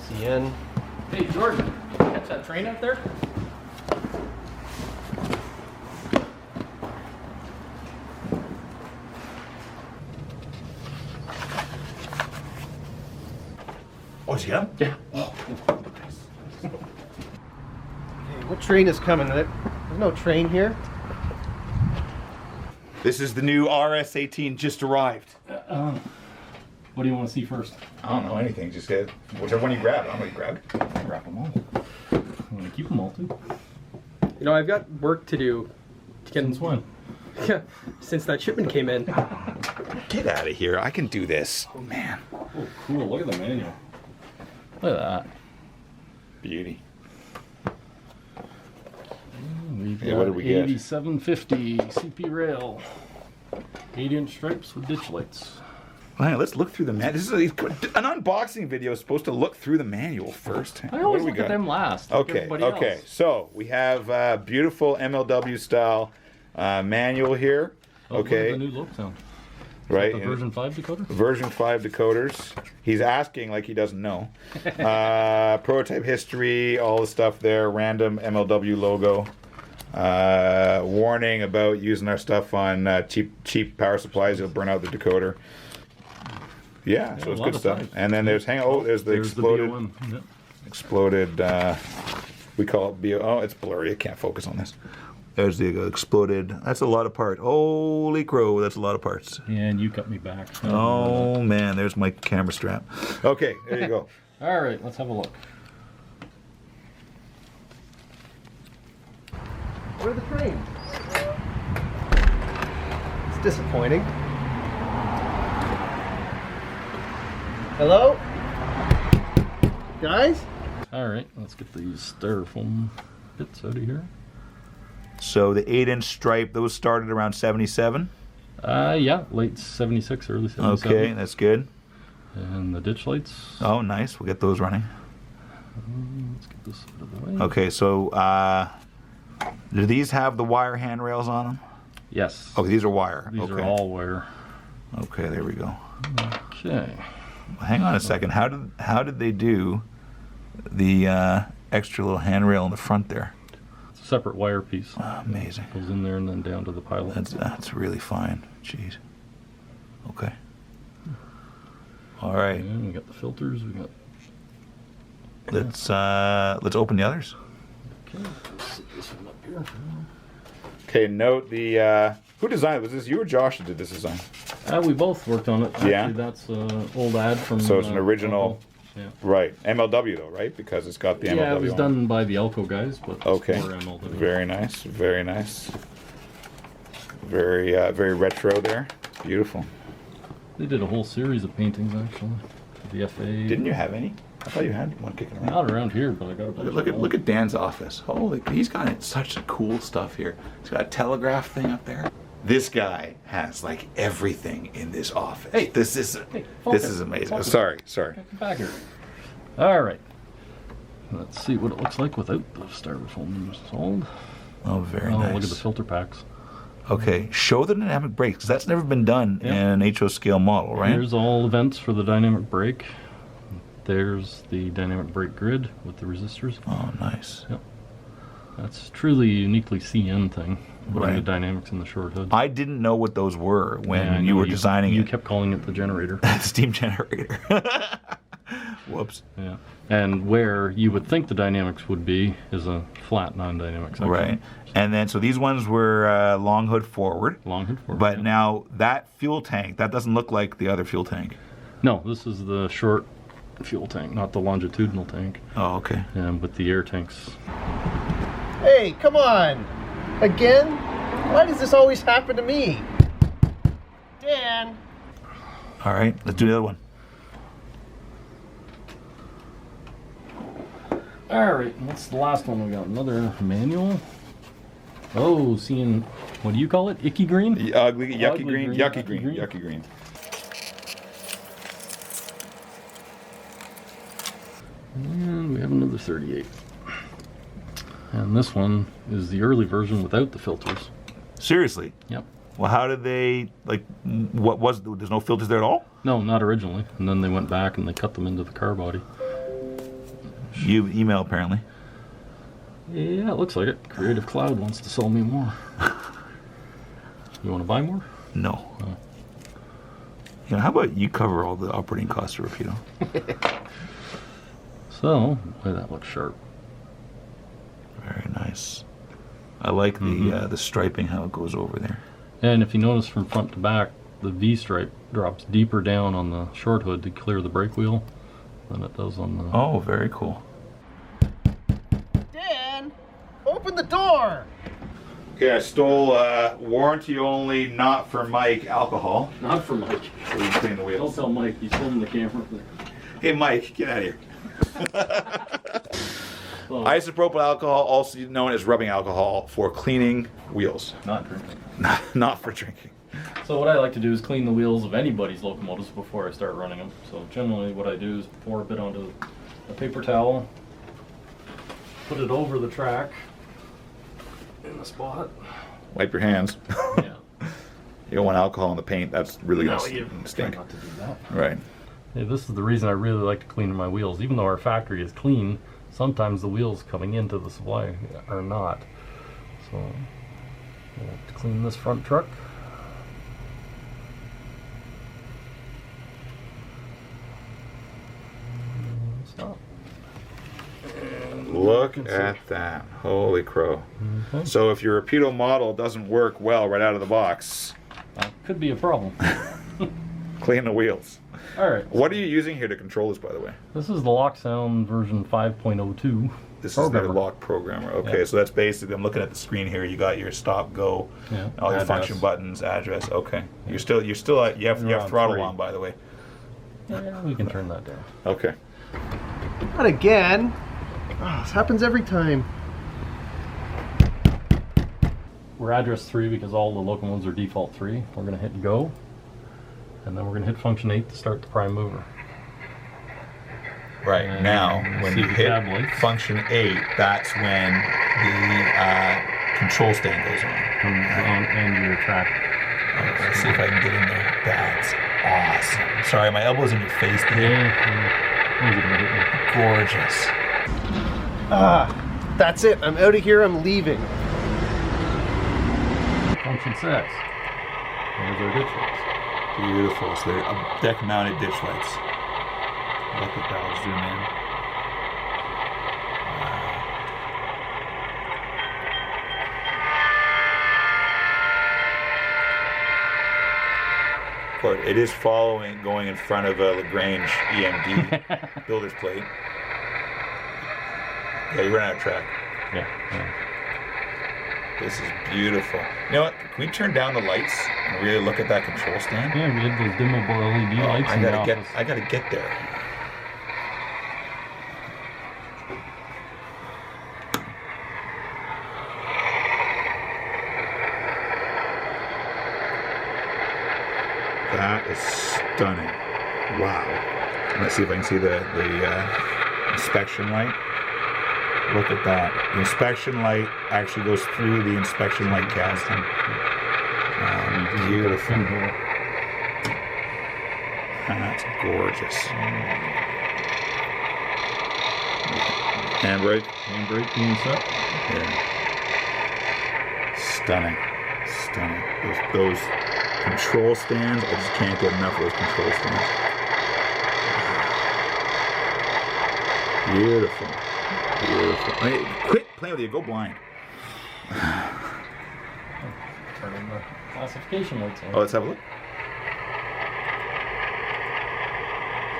CN. Hey, Jordan, catch that train out there? Oh, is he up? Yeah. Okay, what train is coming? There's no train here. This is the new RS-18 just arrived. What do you want to see first? I don't know anything. Just get whichever one you grab. I'm gonna grab. Wrap them all. I'm going to keep them all too. You know, I've got work to do. To get Since when? Yeah, since that shipment came in. Get out of here. I can do this. Oh, man. Oh, cool. Look at the manual. Look at that. Beauty. We've Yeah, what did we get? 8750 CP rail. 8-inch stripes with ditch lights. All right, let's look through the manual. This is an unboxing video. Is supposed to look through the manual first. I always look at them last. Like Okay, everybody okay. else. So we have beautiful MLW style manual here. Oh, look at Okay, the new look sound. right. The version 5 decoder? Version 5 decoders. He's asking like he doesn't know. Prototype history, all the stuff there. Random MLW logo. Warning about using our stuff on cheap power supplies. It'll burn out the decoder. Yeah, so it's good stuff. And then there's there's the exploded. Yep. Exploded. We call it BO. Oh, it's blurry. I can't focus on this. There's the exploded. That's a lot of parts. Holy crow, that's a lot of parts. And you cut me back. Oh man, there's my camera strap. Okay, there you go. All right, let's have a look. Where are the trains? It's disappointing. Hello? Guys? All right, let's get these styrofoam bits out of here. So the 8-inch stripe, those started around 77. Yeah, late 76, early 77. Okay, that's good. And the ditch lights. Oh, nice. We'll get those running. Let's get this out of the way. Okay, so do these have the wire handrails on them? Yes. Okay, these are wire. These okay. are all wire. Okay, there we go. Okay. Hang on a second. How did they do the extra little handrail in the front there? It's a separate wire piece. Oh, amazing. Goes in there and then down to the pilot. That's really fine. Jeez. Okay. All right. And we got the filters. We got. Let's open the others. Okay. Let's set this one up here. Okay. Note the who designed it? Was this you or Josh that did this design? We both worked on it. Actually, Yeah. that's an old ad from. So it's an original. Alco. Yeah. Right. MLW though, right? Because it's got the MLW. Yeah, it was on done by the Alco guys, but Okay. for MLW. Very nice. Very nice. Very very retro there. Beautiful. They did a whole series of paintings actually. The FA. Didn't you have any? I thought you had one kicking around. Not around here, but I got a bunch. Look at Dan's office. Holy, he's got such cool stuff here. He's got a telegraph thing up there. This guy has like everything in this office. Hey, this is amazing. Focus. Sorry. Come back here. All right. Let's see what it looks like without the styrofoam installed. Oh, very nice. Look at the filter packs. Okay, show the dynamic brakes because that's never been done in an HO scale model, right? Here's all the vents for the dynamic brake. There's the dynamic brake grid with the resistors. Oh, nice. Yep. That's truly a uniquely CN thing. Putting the Right. dynamics in the short hood. I didn't know what those were when Yeah, I you know, were designing You it. kept calling it the generator. The steam generator. Whoops. Yeah. And where you would think the dynamics would be is a flat non-dynamic section. Right. And then, so these ones were long hood forward. Long hood forward. But yeah. now that fuel tank, that doesn't look like the other fuel tank. No, this is the short fuel tank, not the longitudinal tank. Oh, okay. But the air tanks. Hey, come on! Again? Why does this always happen to me? Dan! All right, let's do the other one. All right, what's the last one we got? Another manual. Oh, seeing, what do you call it? Icky green? Ugly, yucky Ugly green, green, yucky yucky green, green. yucky green. And we have another 38. And this one is the early version without the filters. Seriously? Yep. Well, how did they, like, what was, there's no filters there at all? No, not originally. And then they went back and they cut them into the car body. much. You email apparently. Yeah, it looks like it. Creative Cloud wants to sell me more. You want to buy more? No. Oh. You know, how about you cover all the operating costs of Rapido? So, boy, that looks sharp. Very nice. I like the striping, how it goes over there. And if you notice from front to back, the V stripe drops deeper down on the short hood to clear the brake wheel than it does on the... Oh, very cool. Dan, open the door. Okay, I stole warranty only, not for Mike alcohol. Not for Mike. So you clean the Don't wheels. tell Mike, he's holding the camera. Hey Mike, get out of here. So, Isopropyl alcohol, also known as rubbing alcohol, for cleaning wheels. not drinking. Not for drinking. So what I like to do is clean the wheels of anybody's locomotives before I start running them. So generally what I do is pour a bit onto a paper towel, put it over the track in the spot. Wipe your hands. Yeah. You don't want alcohol in the paint, that's really No, going you to try stink. not to do that. Right. Hey, this is the reason I really like to clean my wheels. Even though our factory is clean, sometimes the wheels coming into the supply are not. So I like to clean this front truck. Stop. Look at that. Holy crow. Okay. So if your Rapido model doesn't work well right out of the box, Could be a problem. clean the wheels. All right. What are you using here to control this, by the way? This is the Locksound version 5.02. This Programmer. is the lock programmer. Okay, Yeah. so that's basically, I'm looking at the screen here. You got your stop, go, Yeah. all your Address. function buttons, address. Okay, you have You're on throttle 3. on, by the way. Yeah, we can turn that down. Okay. Not again. Oh, this happens every time. We're address 3 because all the locomotives are default 3. We're going to hit go, and then we're going to hit function 8 to start the prime mover. Right And now, when see you the hit cab lights. function 8, that's when the control stand goes on. Comes on and your track. Let's see if I can get in there. That's awesome. Sorry, my elbow's in your face. Gorgeous. Ah, that's it. I'm out of here. I'm leaving. Function 6. There's our ditch lights. Beautiful. So they're deck-mounted ditch lights. Look at that. I'll zoom in. Of course, it is going in front of a Lagrange EMD builder's plate. Yeah, you ran out of track. Yeah. This is beautiful. You know what? Can we turn down the lights and really look at that control stand? Yeah, we had those dimmable LED lights in the office. I gotta get there. That is stunning. Wow. Let's see if I can see the inspection light. Look at that. The inspection light actually goes through the inspection light casting. Beautiful. That's gorgeous. Handbrake. Handbrake being set. Yeah. Stunning. Stunning. Those control stands, I just can't get enough of those control stands. Beautiful. Beautiful. Hey, quit playing with you. Go blind. Turning the classification lights on. Oh, let's have a look.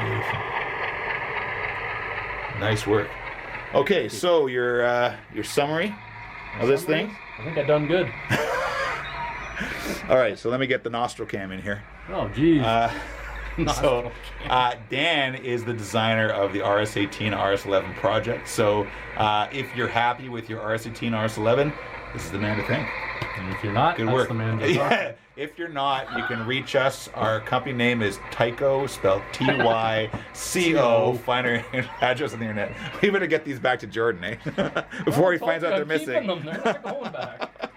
Beautiful. Nice work. Okay, so your summary of this thing. I think I done good. All right, so let me get the nostril cam in here. Oh, geez. So Dan is the designer of the RS-18, RS-11 project. So if you're happy with your RS-18, RS-11, this is the man to thank. And if you're not, Good that's work. the man to talk Yeah. to. If you're not, you can reach us. Our company name is Tyco, spelled Tyco. Find our address on the internet. We better get these back to Jordan, eh? Before he finds out they're I'm keeping missing. them. They're not going back.